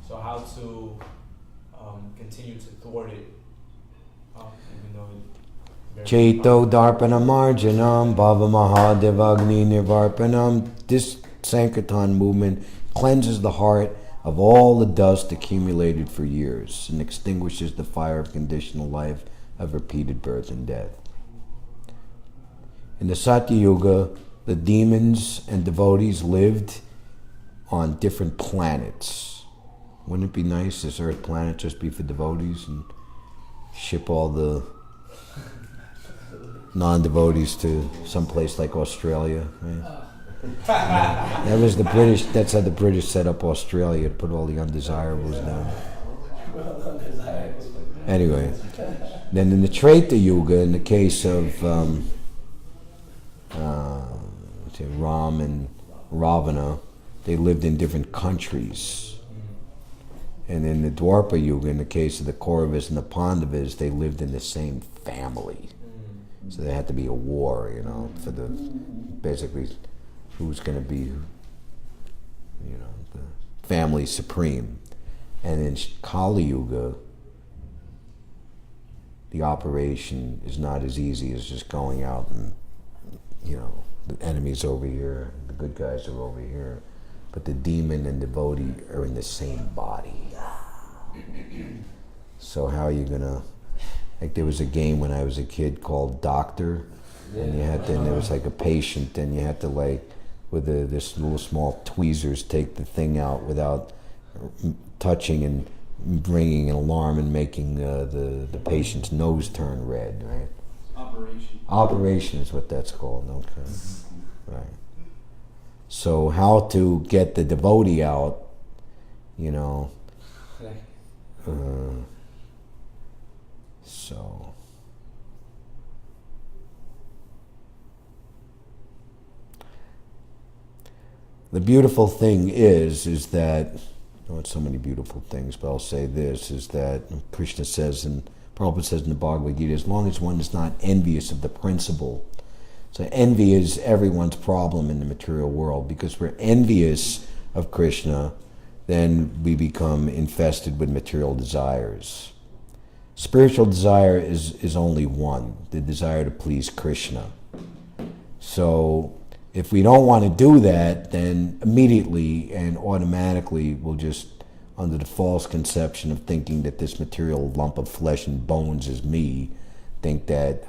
So how to continue to thwart it, even though it's very Chaito Darpana Marjanam Bhava Mahadevagni Nivarpanam. This Sankirtan movement cleanses the heart of all the dust accumulated for years and extinguishes the fire of conditional life of repeated birth and death. In the Satya Yuga, the demons and devotees lived on different planets. Wouldn't it be nice this Earth planet just be for devotees and ship all the non-devotees to some place like Australia? Right? That was the British. That's how the British set up Australia, to put all the undesirables down. Anyway, then in the Treta Yuga, in the case of Ram and Ravana, they lived in different countries. And in the Dwapara Yuga, in the case of the Kauravas and the Pandavas, they lived in the same family. So there had to be a war, for the basically who's going to be, the family supreme. And in Kali Yuga, the operation is not as easy as just going out and, the enemy's over here, the good guys are over here, but the demon and devotee are in the same body. So how are you gonna, like there was a game when I was a kid called Doctor, and you had to, and there was like a patient, and you had to with this little small tweezers take the thing out without touching and ringing an alarm and making the patient's nose turn red, right? Operation is what that's called, okay. Right. So how to get the devotee out, so. The beautiful thing is that, it's so many beautiful things, but I'll say this, is that Krishna says, and Prabhupada says in the Bhagavad Gita, as long as one is not envious of the principle. So envy is everyone's problem in the material world, because we're envious of Krishna, then we become infested with material desires. Spiritual desire is only one, the desire to please Krishna. So if we don't want to do that, then immediately and automatically we'll just, under the false conception of thinking that this material lump of flesh and bones is me, think that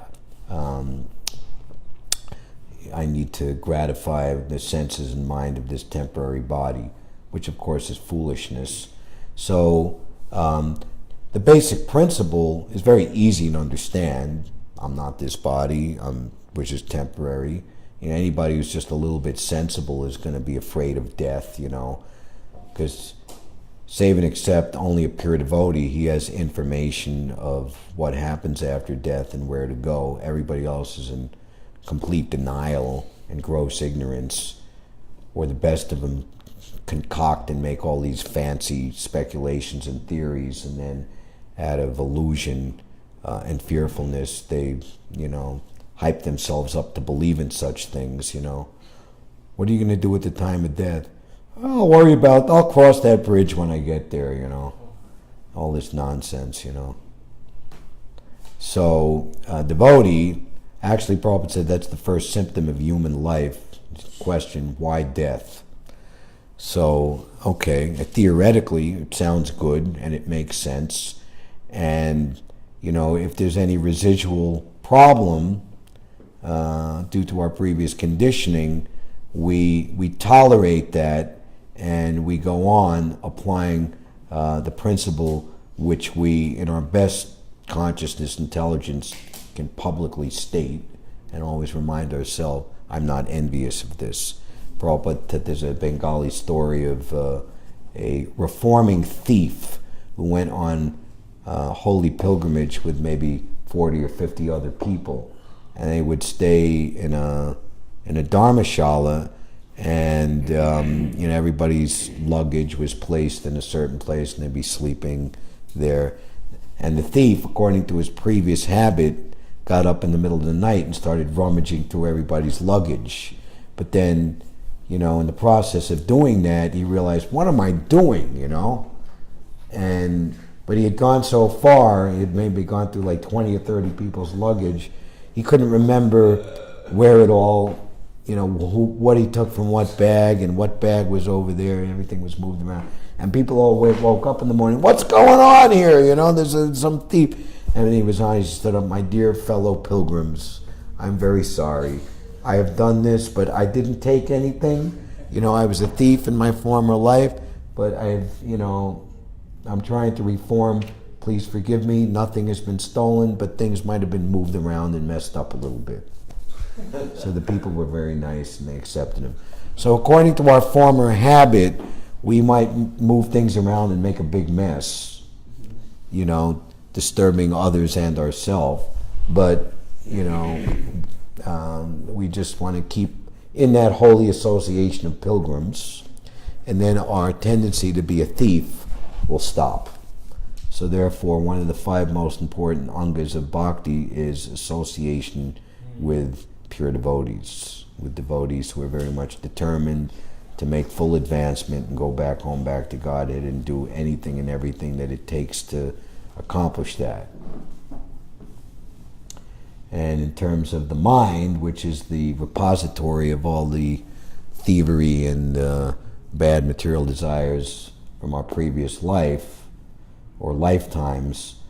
I need to gratify the senses and mind of this temporary body, which of course is foolishness. So the basic principle is very easy to understand. I'm not this body, which is temporary. Anybody who's just a little bit sensible is going to be afraid of death, because save and accept only a pure devotee, he has information of what happens after death and where to go. Everybody else is in complete denial and gross ignorance, or the best of them concoct and make all these fancy speculations and theories, and then out of illusion and fearfulness, they, hype themselves up to believe in such things, What are you going to do at the time of death? I'll cross that bridge when I get there, All this nonsense, So, devotee, actually Prabhupada said that's the first symptom of human life. Question, why death? So, okay, theoretically it sounds good and it makes sense. And, if there's any residual problem due to our previous conditioning, we tolerate that and we go on applying the principle which we, in our best consciousness, intelligence, can publicly state and always remind ourselves, I'm not envious of this. Prabhupada, there's a Bengali story of a reforming thief who went on holy pilgrimage with maybe 40 or 50 other people, and they would stay in a dharmashala, and everybody's luggage was placed in a certain place, and they'd be sleeping there. And the thief, according to his previous habit, got up in the middle of the night and started rummaging through everybody's luggage. But then, in the process of doing that, he realized, what am I doing, But he had gone so far, he had maybe gone through like 20 or 30 people's luggage, he couldn't remember where it all, what he took from what bag and what bag was over there, and everything was moved around. And people all woke up in the morning, what's going on here? There's some thief. And when he was on, he stood up, my dear fellow pilgrims, I'm very sorry. I have done this, but I didn't take anything. I was a thief in my former life, but I'm trying to reform. Please forgive me. Nothing has been stolen, but things might have been moved around and messed up a little bit. So the people were very nice and they accepted him. So according to our former habit, we might move things around and make a big mess, disturbing others and ourselves. But, we just want to keep in that holy association of pilgrims, and then our tendency to be a thief will stop. So therefore, one of the 5 most important angas of bhakti is association with pure devotees, with devotees who are very much determined to make full advancement and go back home, back to Godhead, and do anything and everything that it takes to accomplish that. And in terms of the mind, which is the repository of all the thievery and bad material desires from our previous life or lifetimes,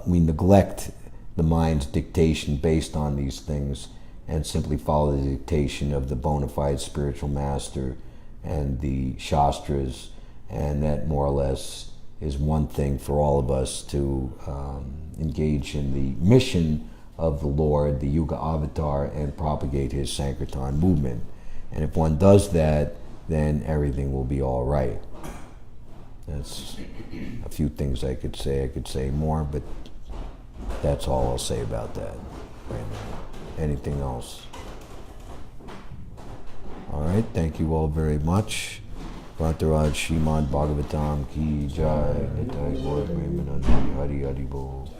we neglect the mind's dictation based on these things and simply follow the dictation of the bona fide spiritual master and the Shastras, and that more or less is one thing for all of us to engage in the mission of the Lord, the Yuga Avatar, and propagate his Sankirtan movement. And if one does that, then everything will be all right. That's a few things I could say. I could say more, but that's all I'll say about that right now. Anything else? All right, thank you all very much. Vantaraj Śrīmad-Bhāgavatam ki jai, Nitai Gaur Premanandi, Hari Hari Bol.